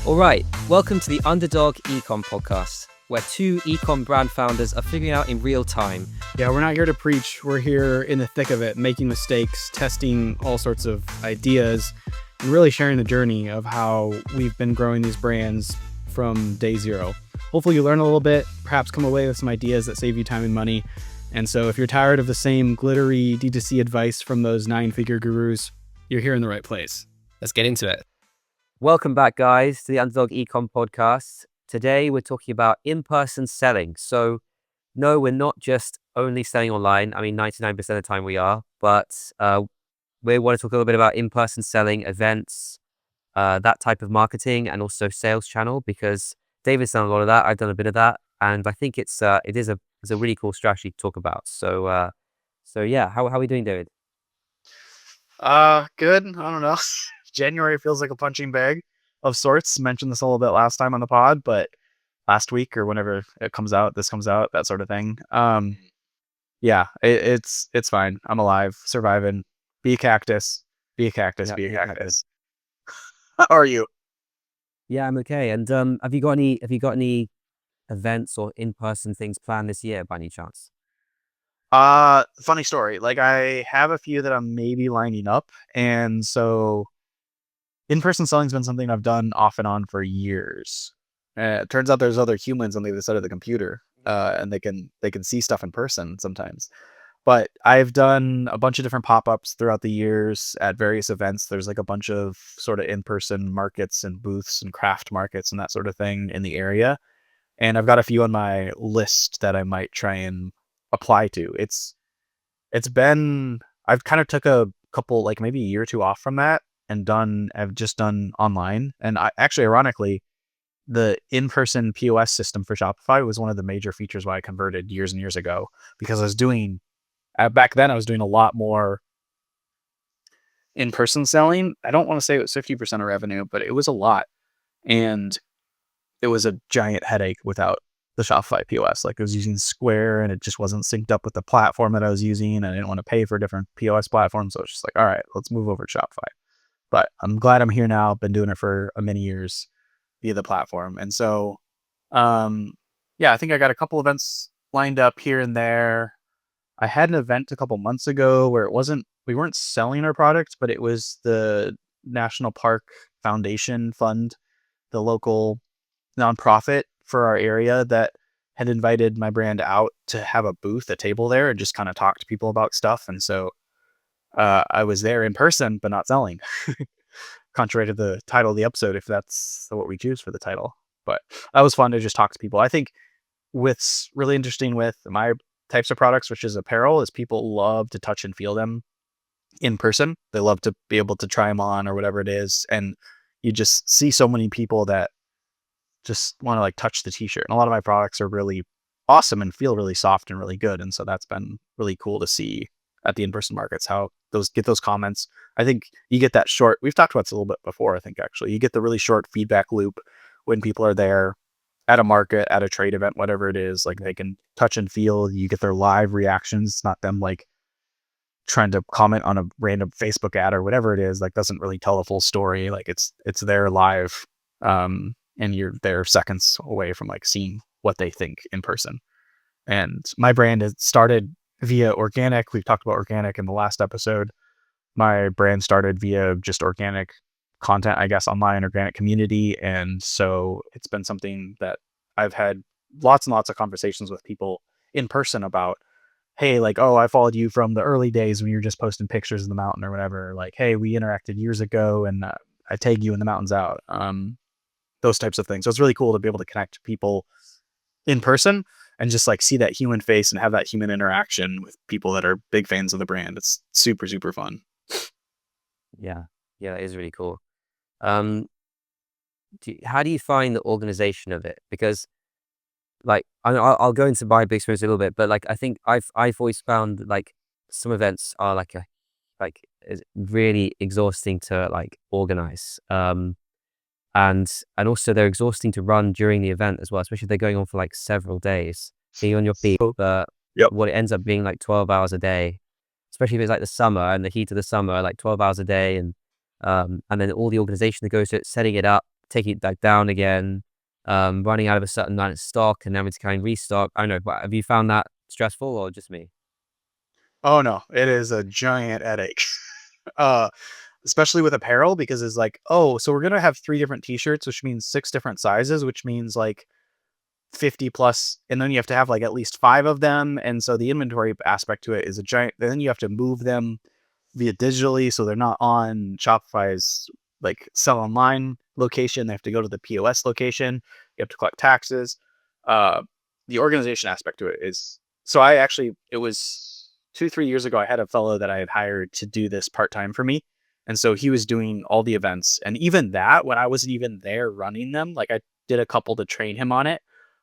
All right, welcome to the Underdog Ecom podcast, where two ecom brand founders are figuring out in real time. Yeah, we're not here to preach. We're here in the thick of it, making mistakes, testing all sorts of ideas, and really sharing the journey of how we've been growing these brands from day zero. Hopefully you learn a little bit, perhaps come away with some ideas that save you time and money. And so if you're tired of the same glittery D2C advice from those 9-figure gurus, you're here in the right place. Let's get into it. Welcome back, guys, to the Underdog Ecom podcast. Today, we're talking about in-person selling. So, no, we're not just only selling online. I mean, 99% of the time we are, but we want to talk a little bit about in-person selling, events, that type of marketing, and also sales channel, because David's done a lot of that. I've done a bit of that, and I think it is a really cool strategy to talk about. So yeah, how are we doing, David? Good. I don't know. January feels like a punching bag of sorts. Mentioned this a little bit last time on the pod, but last week or whenever it comes out, this comes out, that sort of thing. Yeah, it's fine. I'm alive, surviving. Be a cactus. Be a cactus. Yeah, be a cactus. How are you? Yeah, I'm okay. And have you got any events or in-person things planned this year by any chance? Funny story. Like I have a few that I'm maybe lining up, and so in-person selling's been something I've done off and on for years. It turns out there's other humans on the other side of the computer, and they can see stuff in person sometimes. But I've done a bunch of different pop-ups throughout the years at various events. There's like a bunch of sort of in-person markets and booths and craft markets and that sort of thing in the area. And I've got a few on my list that I might try and apply to. It's been I've kind of took a couple, like maybe a year or two off from that and I've just done online. And I actually, ironically, the in-person POS system for Shopify was one of the major features why I converted years and years ago, because back then I was doing a lot more in-person selling. I don't want to say it was 50% of revenue, but it was a lot. And it was a giant headache without the Shopify POS. Like I was using Square and it just wasn't synced up with the platform that I was using. And I didn't want to pay for different POS platforms. So it's just like, all right, let's move over to Shopify. But I'm glad I'm here now. Been doing it for many years via the platform. And so, yeah, I think I got a couple events lined up here and there. I had an event a couple months ago where we weren't selling our product, but it was the National Park Foundation Fund, the local nonprofit for our area that had invited my brand out to have a booth, a table there, and just kind of talk to people about stuff. And so I was there in person, but not selling, contrary to the title of the episode, if that's what we choose for the title. But that was fun to just talk to people. I think what's really interesting with my types of products, which is apparel, is people love to touch and feel them in person. They love to be able to try them on or whatever it is. And you just see so many people that just want to like touch the t-shirt. And a lot of my products are really awesome and feel really soft and really good. And so that's been really cool to see at the in-person markets, how those comments. I think you get that short, we've talked about this a little bit before, I think actually, you get the really short feedback loop when people are there at a market, at a trade event, whatever it is, like they can touch and feel, you get their live reactions. It's not them like trying to comment on a random Facebook ad or whatever it is, like doesn't really tell a full story. Like it's there live. And you're there seconds away from like seeing what they think in person. And my brand has started via organic. We've talked about organic in the last episode. My brand started via just organic content, I guess, online, organic community. And so it's been something that I've had lots and lots of conversations with people in person about, hey, like, oh, I followed you from the early days when you were just posting pictures of the mountain or whatever. Like, hey, we interacted years ago and I tag you in the mountains out. Those types of things. So it's really cool to be able to connect to people in person and just like see that human face and have that human interaction with people that are big fans of the brand. It's super, super fun. Yeah, it is really cool. How do you find the organization of it? Because like I'll go into my big experience a little bit, but like I think I've always found like some events are like it's really exhausting to like organize. And also they're exhausting to run during the event as well, especially if they're going on for like several days. So you're on your feet, but what it ends up being like 12 hours a day, especially if it's like the summer and the heat of the summer, like 12 hours a day. And then all the organization that goes to it, setting it up, taking it back down again, running out of a certain amount of stock, and then having to kind of restock. I don't know, but have you found that stressful or just me? Oh no, it is a giant headache. uh, Especially with apparel because it's like, oh, so we're gonna have 3 different t-shirts, which means 6 different sizes, which means like 50 plus, and then you have to have like at least 5 of them. And so the inventory aspect to it is a giant, then you have to move them via digitally. So they're not on Shopify's like sell online location. They have to go to the POS location. You have to collect taxes. Uh, the organization aspect to it is, so I actually, it was 2, 3 years ago, I had a fellow that I had hired to do this part-time for me. And so he was doing all the events. And even that, when I wasn't even there running them, like I did a couple to train him on it.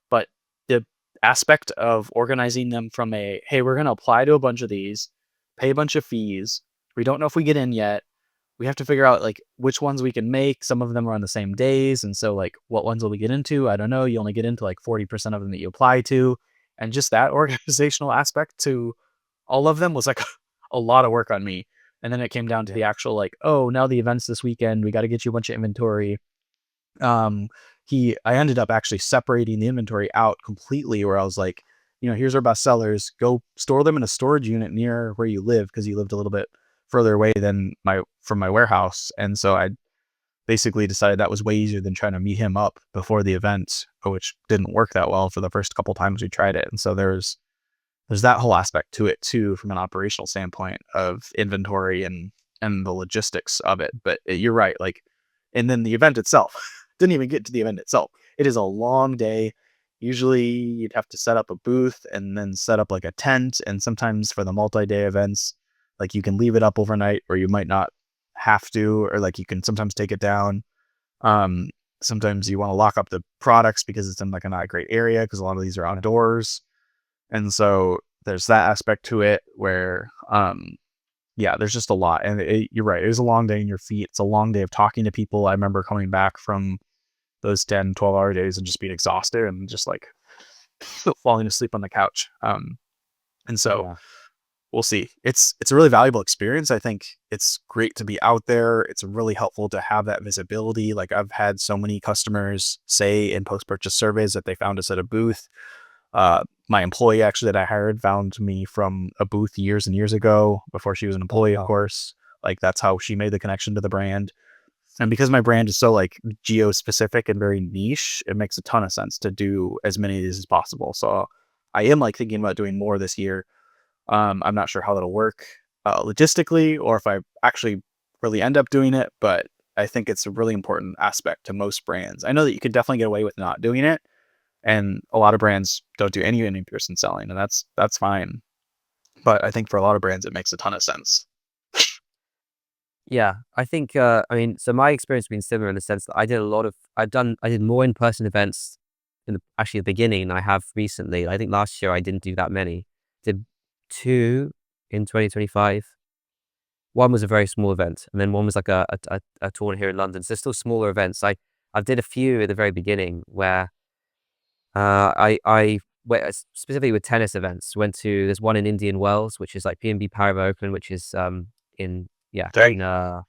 But the aspect of organizing them from a, hey, we're going to apply to a bunch of these, pay a bunch of fees. We don't know if we get in yet. We have to figure out like which ones we can make. Some of them are on the same days. And so like what ones will we get into? I don't know. You only get into like 40% of them that you apply to. And just that organizational aspect to all of them was like a lot of work on me. And then it came down to Yeah. the actual like, oh, now the events this weekend, we got to get you a bunch of inventory. um I ended up actually separating the inventory out completely, where I was like, here's our best sellers, go store them in a storage unit near where you live, because you lived a little bit further away than my warehouse. And so I basically decided that was way easier than trying to meet him up before the event, which didn't work that well for the first couple times we tried it. And so there's that whole aspect to it too, from an operational standpoint of inventory and the logistics of it. But you're right, like, and then the event itself didn't even get to the event itself. It is a long day. Usually you'd have to set up a booth and then set up like a tent. And sometimes for the multi-day events, like you can leave it up overnight, or you might not have to, or like you can sometimes take it down. Um, Sometimes you want to lock up the products because it's in like a not great area, because a lot of these are outdoors. And so there's that aspect to it where, yeah, there's just a lot. And you're right. It was a long day in your feet. It's a long day of talking to people. I remember coming back from those 10, 12-hour days and just being exhausted and just like falling asleep on the couch. And so Yeah. we'll see. It's a really valuable experience. I think it's great to be out there. It's really helpful to have that visibility. Like I've had so many customers say in post-purchase surveys that they found us at a booth. My employee actually that I hired found me from a booth years and years ago, before she was an Oh, employee, of wow. course. Like that's how she made the connection to the brand. And because my brand is so like geo specific and very niche, it makes a ton of sense to do as many of these as possible. So I am like thinking about doing more this year. I'm not sure how that'll work logistically, or if I actually really end up doing it, but I think it's a really important aspect to most brands. I know that you could definitely get away with not doing it, and a lot of brands don't do any in-person selling, and that's fine. But I think for a lot of brands, it makes a ton of sense. Yeah, I think, I mean, so my experience has been similar in the sense that I did more in-person events in actually the beginning than I have recently. I think last year I didn't do that many. Did 2 in 2025. One was a very small event, and then one was like a tournament here in London. So they're still smaller events. I did a few at the very beginning where, I went specifically with tennis events, went to there's one in Indian Wells, which is like PNB Paribas Open, which is, in yeah, Dang. in,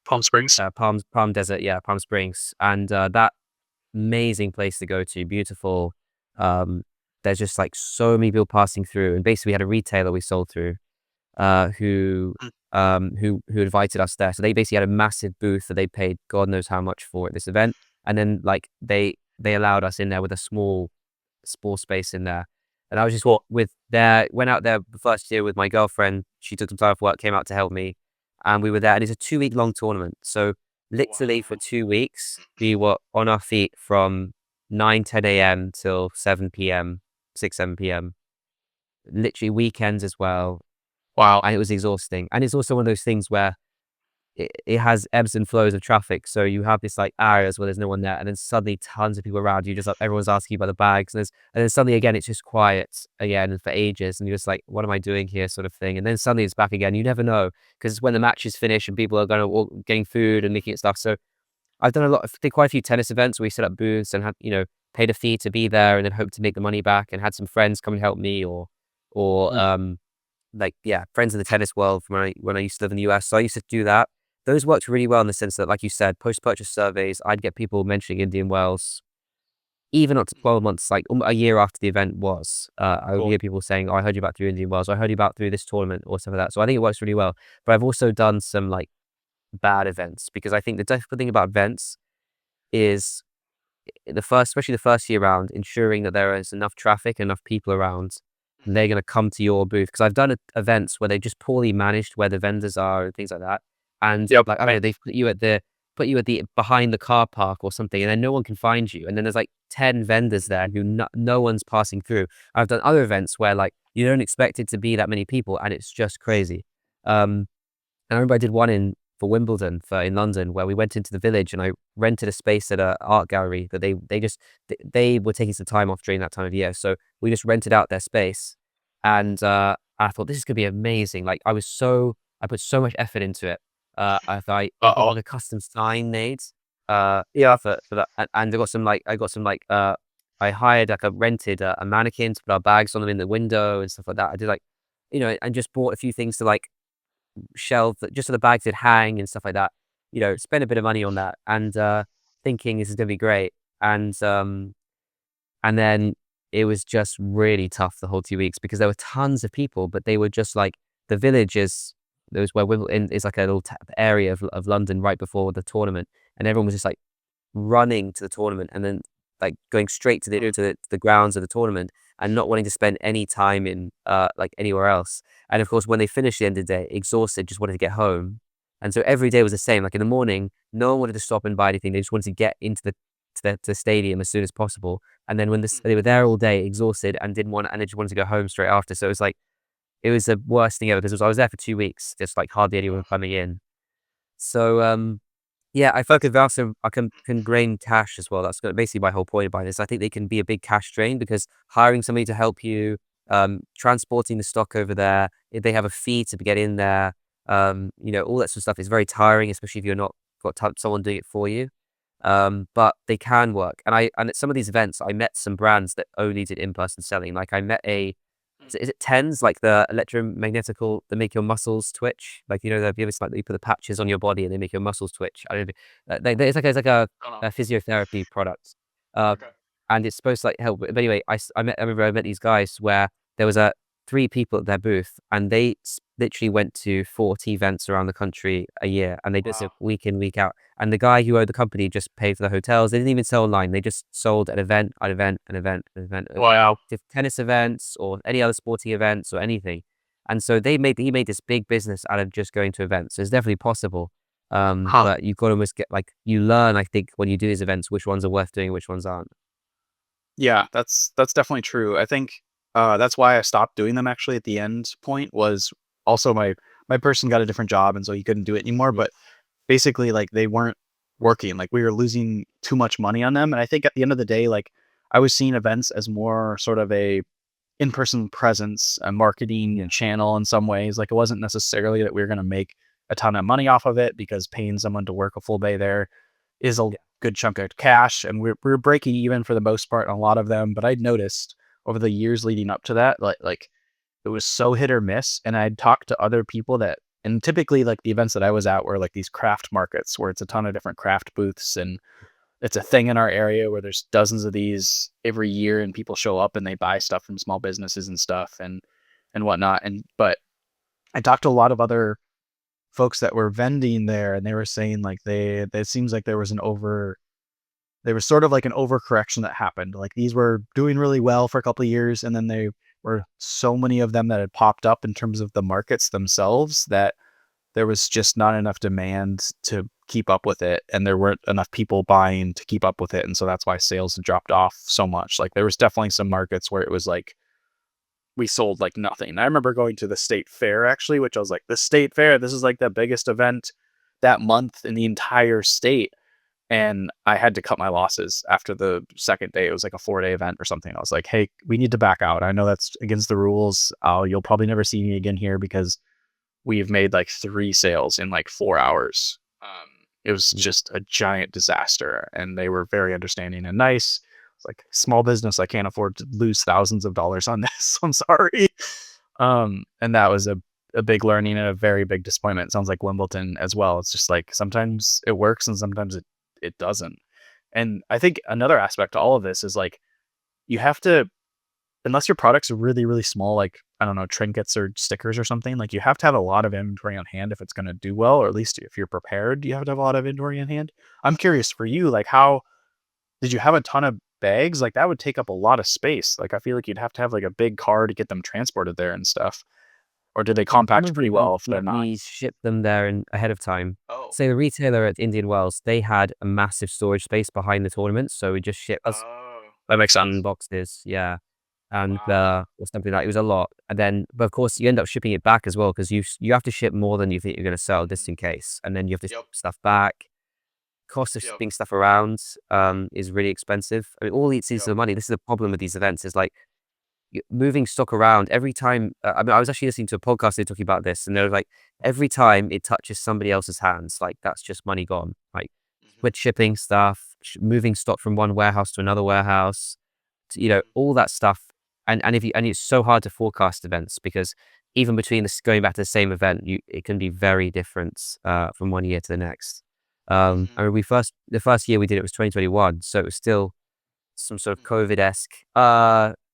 Palm Springs. Palm Desert, yeah, Palm Springs, and that amazing place to go to, beautiful. Um, there's just like so many people passing through, and basically we had a retailer we sold through, uh, who Mm. who invited us there. So they basically had a massive booth that they paid God knows how much for at this event, and then like they allowed us in there with a small space in there. And I was just went out there the first year with my girlfriend. She took some time off work, came out to help me, and we were there. And it's a 2 week long tournament. So literally for Wow. 2 weeks, we were on our feet from 9, 10 a.m. till 7 p.m., 6, 7 p.m. Literally weekends as well. Wow. And it was exhausting. And it's also one of those things where it has ebbs and flows of traffic. So you have this like areas where there's no one there, and then suddenly tons of people around you. Just like everyone's asking you about the bags, and then suddenly again it's just quiet again and for ages, and you're just like, what am I doing here, sort of thing. And then suddenly it's back again. You never know because it's when the matches finish and people are going to getting food and looking at stuff. So I've done did quite a few tennis events where we set up booths and had paid a fee to be there, and then hope to make the money back, and had some friends come and help me, or Mm. like, yeah, friends in the tennis world from when I used to live in the US. So I used to do that. those worked really well in the sense that, like you said, post-purchase surveys, I'd get people mentioning Indian Wells even up to 12 months, like a year after the event was. I would Cool. hear people saying, "Oh, I heard you about through Indian Wells. Or, I heard you about through this tournament," or stuff like that. So I think it works really well. But I've also done some like bad events because I think the difficult thing about events is especially the first year round, ensuring that there is enough traffic, enough people around, and they're going to come to your booth. Because I've done events where they just poorly managed where the vendors are and things like that. And Yep. like, I don't know, they've put you at the behind the car park or something, and then no one can find you. And then there's like 10 vendors there who no one's passing through. I've done other events where like you don't expect it to be that many people, and it's just crazy. Um, and I remember I did one for Wimbledon in London where we went into the village and I rented a space at an art gallery that they were taking some time off during that time of year. So we just rented out their space, and I thought this is gonna be amazing. Like I put so much effort into it. I got Uh-oh. like a custom sign made Yeah. for that, and I got some like I hired like a rented a mannequin to put our bags on them in the window and stuff like that. I did like, and just bought a few things to like shelf that just so the bags would hang and stuff like that. Spend a bit of money on that and thinking this is gonna be great. And then it was just really tough the whole 2 weeks because there were tons of people, but they were just like the villages. There was where Wimbledon is like a little area of London right before the tournament, and everyone was just like running to the tournament and then like going straight to the grounds of the tournament and not wanting to spend any time in like anywhere else. And of course, when they finished the end of the day, exhausted, just wanted to get home. And so every day was the same. Like in the morning, no one wanted to stop and buy anything. They just wanted to get into the stadium as soon as possible. And then when they were there all day, exhausted and didn't want, and they just wanted to go home straight after. So it was like it was the worst thing ever because I was there for 2 weeks, just like hardly anyone coming in. So yeah, I focus also I can drain cash as well. That's basically my whole point about this. I think they can be a big cash drain because hiring somebody to help you, transporting the stock over there, if they have a fee to get in there, all that sort of stuff is very tiring, especially if you're not got someone doing it for you. But they can work. And at some of these events, I met some brands that only did in-person selling. Like I met is it TENS, like the electromagnetical that make your muscles twitch? Like, the it's like you put the patches on your body and they make your muscles twitch. I don't know. It's like a physiotherapy product. Uh, Okay. and it's supposed to like help. But anyway, I remember I met these guys where there was 3 people at their booth and they literally went to 40 events around the country a year and they just Wow. week in, week out. And the guy who owned the company just paid for the hotels. They didn't even sell online. They just sold an event, an event, an event, an event, Wow. tennis events or any other sporting events or anything. And so he made this big business out of just going to events. So it's definitely possible. Huh. But you've got to almost you learn, I think, when you do these events, which ones are worth doing, which ones aren't. Yeah, that's definitely true. I think that's why I stopped doing them actually at the end point was also my person got a different job and so he couldn't do it anymore. Yeah. But basically like they weren't working. Like we were losing too much money on them. And I think at the end of the day, like I was seeing events as more sort of a in-person presence, a marketing Yeah. channel in some ways. Like it wasn't necessarily that we were going to make a ton of money off of it because paying someone to work a full day there is a Yeah. good chunk of cash. And we're breaking even for the most part on a lot of them. But I'd noticed over the years leading up to that, like it was so hit or miss. And I'd talked to other people that, and typically like the events that I was at were like these craft markets where it's a ton of different craft booths and it's a thing in our area where there's dozens of these every year and people show up and they buy stuff from small businesses and stuff and whatnot. And but I talked to a lot of other folks that were vending there and they were saying like it seems like there was sort of like an overcorrection that happened. Like these were doing really well for a couple of years and then they were so many of them that had popped up in terms of the markets themselves that there was just not enough demand to keep up with it and there weren't enough people buying to keep up with it, and so that's why sales had dropped off so much. Like there was definitely some markets where it was like we sold like nothing. I remember going to the state fair actually, which I was like, the state fair, this is like the biggest event that month in the entire state, and I had to cut my losses after the second day. It was like a 4-day event or something. I was like, hey, we need to back out. I know that's against the rules. You'll probably never see me again here because we've made like 3 sales in like 4 hours. It was Yeah. just a giant disaster, and they were very understanding and nice. It's like small business. I can't afford to lose thousands of dollars on this. I'm sorry. And that was a a big learning and a very big disappointment. It sounds like Wimbledon as well. It's just like sometimes it works and sometimes it doesn't. And I think another aspect to all of this is like you have to, unless your product's really, really small, like I don't know, trinkets or stickers or something, like you have to have a lot of inventory on hand if it's going to do well, or at least if you're prepared, you have to have a lot of inventory on hand. I'm curious for you, like how did you have a ton of bags? Like that would take up a lot of space. Like I feel like you'd have to have like a big car to get them transported there and stuff. Or did they Some compact of pretty them well would if they're let not? me ship them there in ahead of time. Oh. Say the retailer at Indian Wells, they had a massive storage space behind the tournament, so we just shipped us Oh. That makes sense. boxes, yeah, and, Wow. or something like it was a lot, and then but of course, you end up shipping it back as well because you have to ship more than you think you're gonna sell just Mhm. in case, and then you have to ship Yep. stuff back. Cost of Yep. shipping stuff around, is really expensive. I mean, all eats into Yep. the money. This is the problem with these events is, like, moving stock around every time. I mean, I was actually listening to a podcast, they were talking about this, and they were like, every time it touches somebody else's hands, like that's just money gone. Like Mhm. with shipping stuff, moving stock from one warehouse to another warehouse, Mhm. all that stuff. And if you and it's so hard to forecast events because even between this going back to the same event, it can be very different from one year to the next. I Mhm. mean, the first year we did it was 2021, so it was still some sort of Mhm. COVID-esque,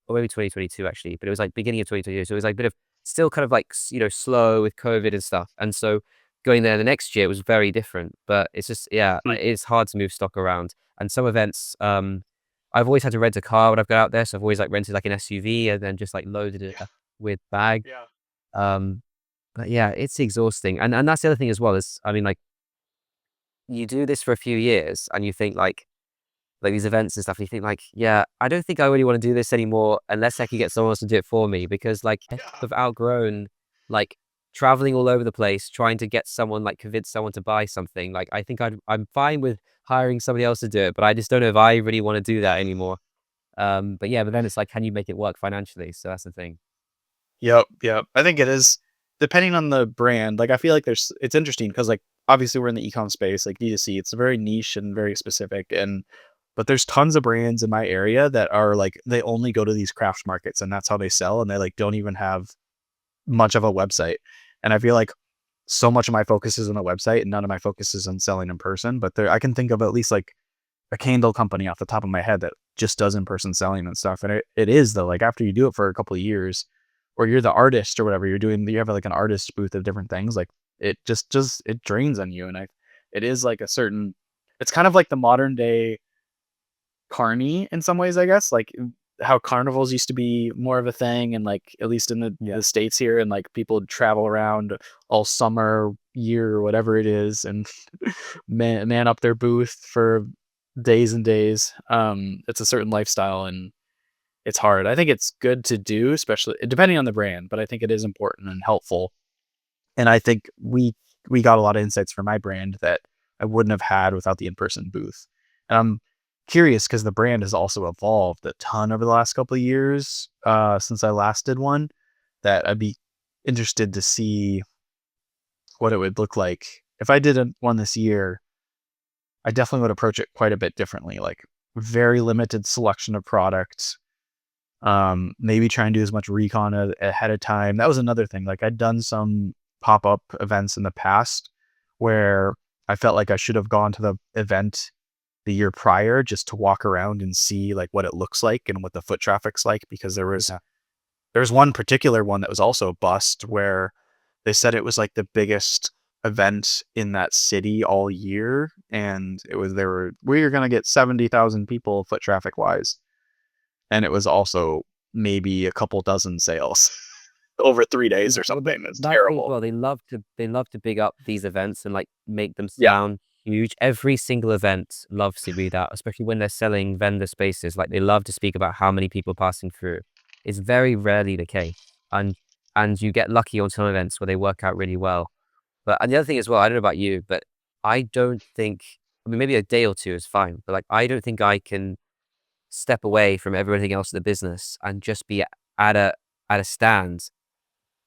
or maybe 2022 actually, but it was like beginning of 2022. So it was like a bit of still kind of like, slow with COVID and stuff. And so going there the next year was very different, but it's just, yeah, Hmm. it's hard to move stock around. And some events, I've always had to rent a car when I've got out there. So I've always like rented like an SUV and then just like loaded it Yeah. up with bag. Yeah. Um, but yeah, it's exhausting. And that's the other thing as well is, I mean, like you do this for a few years and you think like these events and stuff, and you think like, yeah, I don't think I really want to do this anymore unless I can get someone else to do it for me because like Yeah. I've outgrown like traveling all over the place, trying to get someone like convince someone to buy something. Like I think I'm fine with hiring somebody else to do it, but I just don't know if I really want to do that anymore. But yeah, but then it's like, can you make it work financially? So that's the thing. Yep, yep. I think it is depending on the brand. Like I feel like it's interesting because like obviously we're in the ecom space, like D2C. It's very niche and very specific. And but there's tons of brands in my area that are like they only go to these craft markets and that's how they sell. And they like don't even have much of a website. And I feel like so much of my focus is on the website and none of my focus is on selling in person. But there I can think of at least like a candle company off the top of my head that just does in-person selling and stuff. And it is though, like after you do it for a couple of years, or you're the artist or whatever you're doing, you have like an artist booth of different things. Like it just it drains on you. And it is like a certain, it's kind of like the modern day carny in some ways, I guess. Like how carnivals used to be more of a thing, and like at least in Yeah. the states here, and like people would travel around all summer, year, or whatever it is, and man up their booth for days and days. It's a certain lifestyle, and it's hard. I think it's good to do, especially depending on the brand, but I think it is important and helpful. And I think we got a lot of insights from my brand that I wouldn't have had without the in-person booth. And I'm curious because the brand has also evolved a ton over the last couple of years since I last did one. That I'd be interested to see what it would look like if I did one this year. I definitely would approach it quite a bit differently. Like very limited selection of products. Maybe try and do as much recon ahead of time. That was another thing. Like I'd done some pop-up events in the past where I felt like I should have gone to the event the year prior just to walk around and see like what it looks like and what the foot traffic's like because Yeah. there's one particular one that was also a bust where they said it was like the biggest event in that city all year and it was we were going to get 70,000 people foot traffic wise, and it was also maybe a couple dozen sales over 3 days Yeah, or well, something. It's that's the terrible. well, they love to big up these events and, like, make them Yeah. sound huge. Every single event loves to be that, especially when they're selling vendor spaces, like, they love to speak about how many people are passing through. It's very rarely the case, and you get lucky on some events where they work out really well. But and the other thing as well, I don't know about you, but I don't think I mean, maybe a day or 2 is fine, but, like, I don't think I can step away from everything else in the business and just be at a stand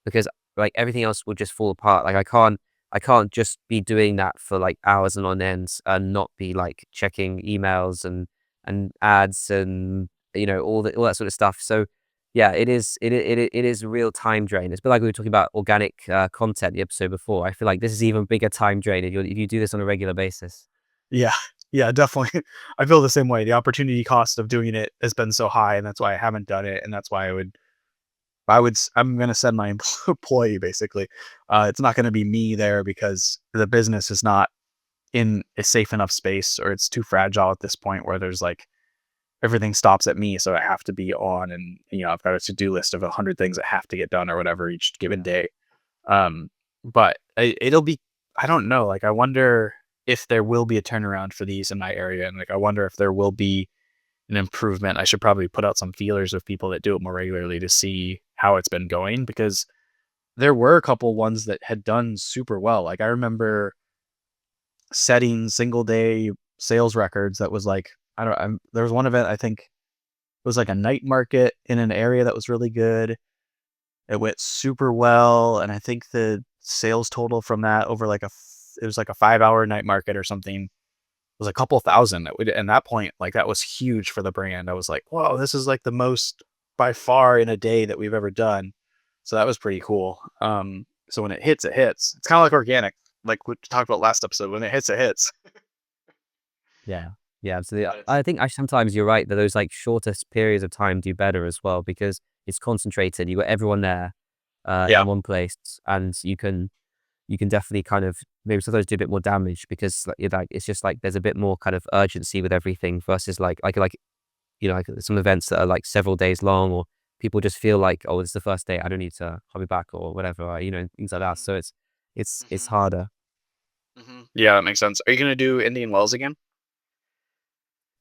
because like everything else will just fall apart. Like I can't just be doing that for like hours and on ends and not be like checking emails and ads and all that sort of stuff. So Yeah, it is a real time drain. It's a bit like we were talking about organic content the episode before. I feel like this is even bigger time drain if you do this on a regular basis. Yeah. Yeah, definitely. I feel the same way. The opportunity cost of doing it has been so high, and that's why I haven't done it, and that's why I'm gonna send my employee basically. It's not gonna be me there because the business is not in a safe enough space, or it's too fragile at this point where there's like everything stops at me, so I have to be on, and I've got a to-do list of 100 things that have to get done or whatever each given Yeah. day. But it'll be, I don't know, like I wonder if there will be a turnaround for these in my area, and like I wonder if there will be an improvement. I should probably put out some feelers of people that do it more regularly to see how it's been going, because there were a couple ones that had done super well. Like I remember setting single day sales records that was like, I don't there was one event, I think it was like a night market in an area that was really good. It went super well, and I think the sales total from that over like it was like a 5-hour night market or something, was a couple thousand. At that point, like that was huge for the brand. I was like, whoa, this is like the most by far in a day that we've ever done. So that was pretty cool. So when it hits, it hits. It's kind of like organic, like we talked about last episode. When it hits, it hits. Yeah. Yeah, absolutely. But it's I think sometimes you're right that those like shortest periods of time do better as well because it's concentrated. You got everyone there yeah. in one place, and you can definitely kind of maybe sometimes do a bit more damage because like it's just like there's a bit more kind of urgency with everything versus like like some events that are like several days long or people just feel like, oh, it's the first day, I don't need to, I'll be back or whatever, things like that. So it's Hmm. harder. Hmm. Yeah, that makes sense. Are you gonna do Indian Wells again?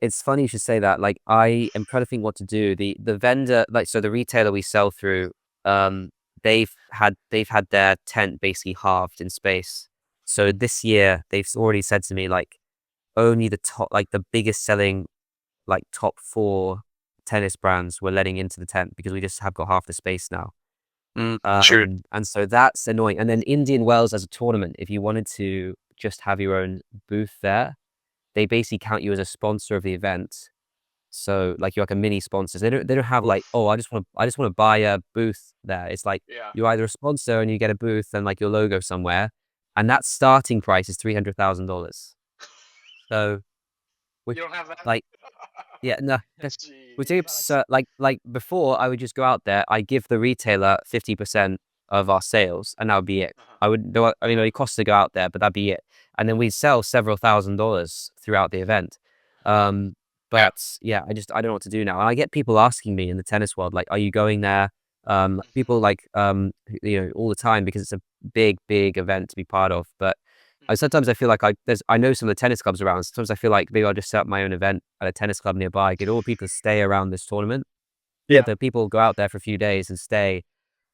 It's funny you should say that. Like I am trying to think what to do. The vendor, like so the retailer we sell through, um, they've had their tent basically halved in space. So this year they've already said to me like only the top like the biggest selling like top four tennis brands we're letting into the tent because we just have got half the space now. Shoot. And so that's annoying. And then Indian Wells as a tournament, if you wanted to just have your own booth there, they basically count you as a sponsor of the event. So like you're like a mini sponsor. They don't have like, Oof. oh, I just want to buy a booth there. It's like Yeah. you're either a sponsor and you get a booth and like your logo somewhere, and that starting price is $300,000. So which You don't have that? like yeah, no, which is Jeez. like before I would just go out there, I give the retailer 50% of our sales, and that would be it. Uh-huh. I would do, I mean, it costs to go out there, but that'd be it. And then we'd sell several $1,000s throughout the event. Um, Yeah. but yeah, I don't know what to do now. And I get people asking me in the tennis world, like, are you going there? People like, all the time because it's a big event to be part of. But sometimes I feel like I know some of the tennis clubs around. Sometimes I feel like maybe I'll just set up my own event at a tennis club nearby, get all the people to stay around this tournament. Yeah. The people go out there for a few days and stay.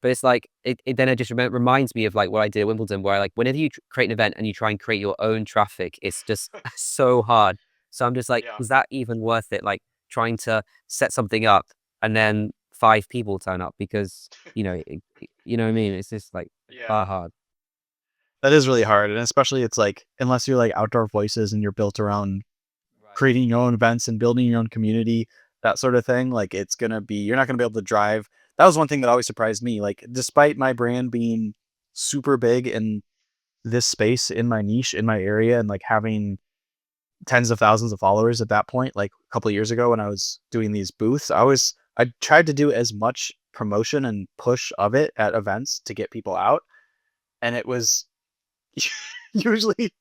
But it's like it just reminds me of like what I did at Wimbledon, where like whenever you create an event and you try and create your own traffic, it's just so hard. So I'm just like, Yeah. was that even worth it? Like trying to set something up and then 5 people turn up because you know what I mean? It's just like Yeah. hard. That is really hard, and especially it's like unless you're like Outdoor Voices and you're built around Right. creating your own events and building your own community, that sort of thing, like it's gonna be you're not gonna be able to drive. That was one thing that always surprised me. Like despite my brand being super big in this space, in my niche, in my area, and like having tens of thousands of followers at that point, like a couple of years ago when I was doing these booths, I tried to do as much promotion and push of it at events to get people out, and it was usually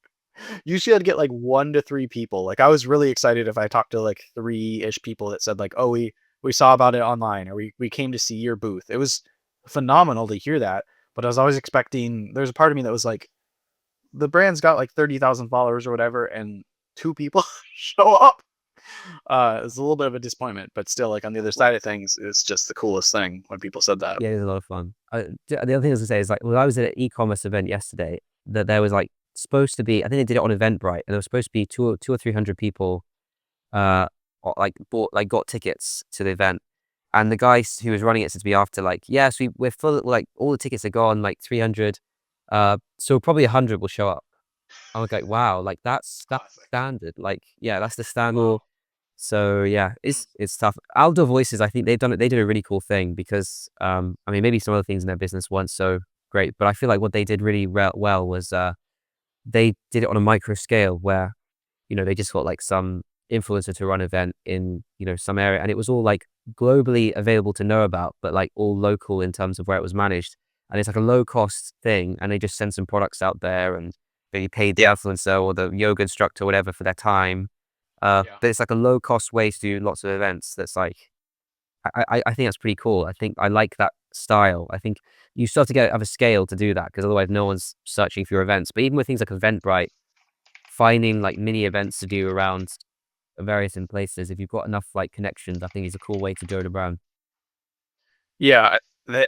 usually I'd get like 1 to 3 people. Like I was really excited if I talked to like 3-ish people that said like, "Oh, we saw about it online," or we came to see your booth." It was phenomenal to hear that, but I was always expecting there's a part of me that was like, the brand's got like 30,000 followers or whatever and 2 people show up. It's a little bit of a disappointment, but still like on the other side of things, it's just the coolest thing when people said that. Yeah, it was a lot of fun. The other thing I was gonna say is like, well, I was at an e-commerce event yesterday that there was like supposed to be. I think they did it on Eventbrite, and there was supposed to be two or 300 people, like bought like got tickets to the event, and the guy who was running it said to me after, like, yes, we're full. Like all the tickets are gone, like 300. So probably 100 will show up. I was like, wow, like that's Classic. standard. Like, yeah, that's the standard. Wow. So yeah, it's tough. Outdoor Voices, I think they did a really cool thing because I mean maybe some other things in their business weren't so great, but I feel like what they did really well was they did it on a micro scale where they just got like some influencer to run an event in some area, and it was all like globally available to know about, but like all local in terms of where it was managed, and it's like a low cost thing, and they just send some products out there, and they paid the Yeah. influencer or the yoga instructor or whatever for their time. Yeah. But it's like a low cost way to do lots of events. That's like, I think that's pretty cool. I think I like that style. I think you start to have a scale to do that because otherwise no one's searching for your events. But even with things like Eventbrite, finding like mini events to do around various in places, if you've got enough like connections, I think is a cool way to grow the brand. Yeah,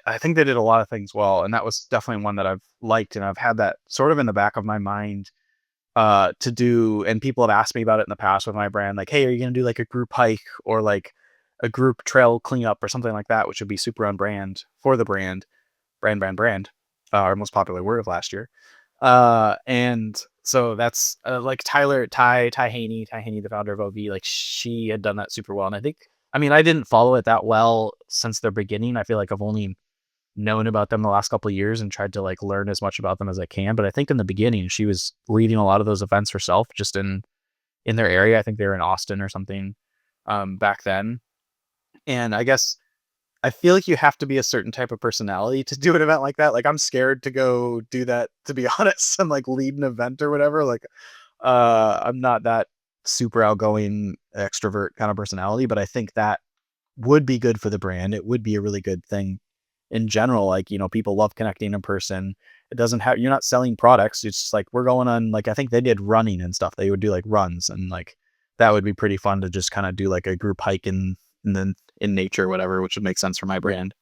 I think they did a lot of things well, and that was definitely one that I've liked, and I've had that sort of in the back of my mind to do. And people have asked me about it in the past with my brand, like, "Hey, are you going to do like a group hike or like a group trail cleanup or something like that?" Which would be super on brand for the brand, our most popular word of last year. And so that's like Ty Haney, the founder of OV, like she had done that super well. And I mean, I didn't follow it that well since their beginning. I feel like I've only known about them the last couple of years and tried to like learn as much about them as I can. But I think in the beginning, she was leading a lot of those events herself, just in their area. I think they were in Austin or something back then. And I guess I feel like you have to be a certain type of personality to do an event like that. Like I'm scared to go do that, to be honest, and like lead an event or whatever. Like I'm not that super outgoing extrovert kind of personality, but I think that would be good for the brand. It would be a really good thing in general. Like, people love connecting in person. It doesn't have, you're not selling products. It's just like, we're going on, like, I think they did running and stuff. They would do like runs, and like, that would be pretty fun to just kind of do like a group hike and then in nature or whatever, which would make sense for my Yeah, brand.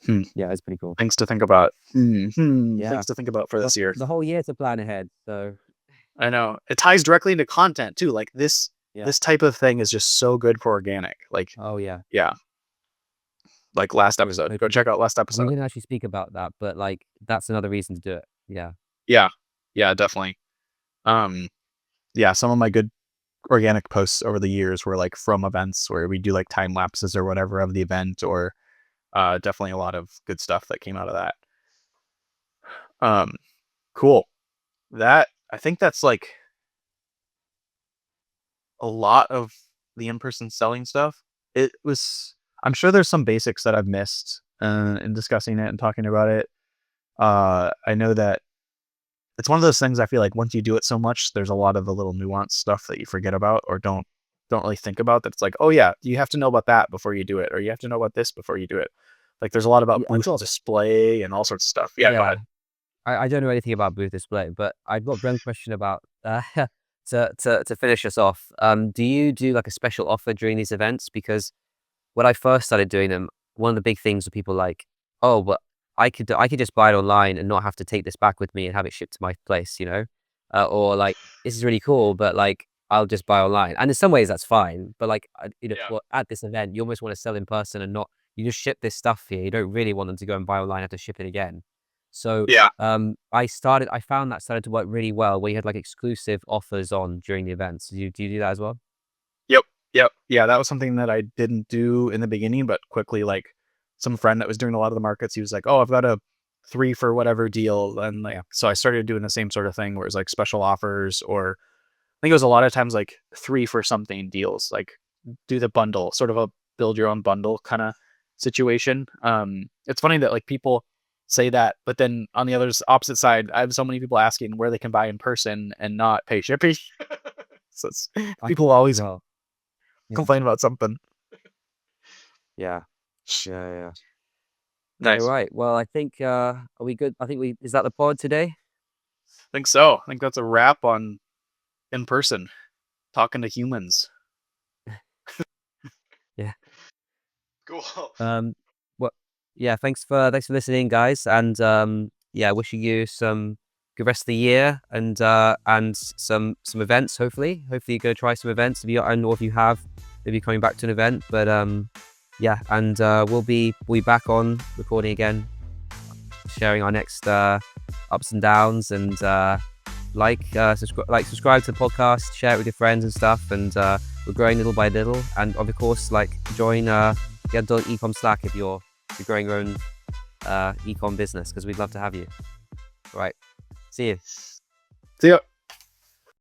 Hmm. yeah, it's pretty cool. Things to think about. Yeah, Things to think about for this year. the whole year to plan ahead. So I know it ties directly into content too. Like yeah. this type of thing is just so good for organic. Like, Oh yeah. yeah, like last Yeah. episode. Go check out last We episode. didn't actually speak about that, but like that's another reason to do it. Yeah. Yeah, yeah, definitely. Um, yeah, some of my good organic posts over the years were like from events where we do like time lapses or whatever of the event, or definitely a lot of good stuff that came out of that. Um, cool. That I think that's like a lot of the in-person selling stuff. It was I'm sure there's some basics that I've missed in discussing it and talking about it. I know that it's one of those things I feel like once you do it so much, there's a lot of the little nuanced stuff that you forget about or don't really think about. That it's like, oh yeah, you have to know about that before you do it, or you have to know about this before you do it. Like there's a lot about Yeah, I've booth got display and all sorts of stuff. Yeah, go yeah. ahead. I don't know anything about booth display, but I've got one question about to finish us off. Do you do like a special offer during these events? Because when I first started doing them, one of the big things were people like, oh, but I could just buy it online and not have to take this back with me and have it shipped to my place, or like this is really cool, but like I'll just buy online. And in some ways that's fine, but like Yeah. well, at this event, you almost want to sell in person and not you just ship this stuff here. You don't really want them to go and buy online and have to ship it again. So Yeah. I found that started to work really well where you had like exclusive offers on during the events. Do you do that as well? Yep. Yep. Yeah, that was something that I didn't do in the beginning, but quickly, like some friend that was doing a lot of the markets, he was like, "Oh, I've got a 3 for whatever deal." And like, Yeah. so I started doing the same sort of thing where it's like special offers, or I think it was a lot of times like 3 for something deals, like do the bundle, sort of a build your own bundle kind of situation. It's funny that like people say that, but then on the opposite side, I have so many people asking where they can buy in person and not pay shipping. So I people always well, yeah. complain about something. Yeah. Yeah, yeah. All Nice. right. Well, I think are we good? I think we is that the pod today? Think so. I think that's a wrap on in person talking to humans. Yeah. Cool. Um well yeah, thanks for listening guys and yeah, wishing you some good rest of the year and some events hopefully. Hopefully you're going to try some events if you I don't know if you have maybe coming back to an event, but yeah, and we'll be back on recording again, sharing our next ups and downs and subscribe to the podcast, share it with your friends and stuff, and we're growing little by little. And of course, join the Underdog Ecom Slack if you're growing your own ecom business, because we'd love to have you. All right, see you. See ya.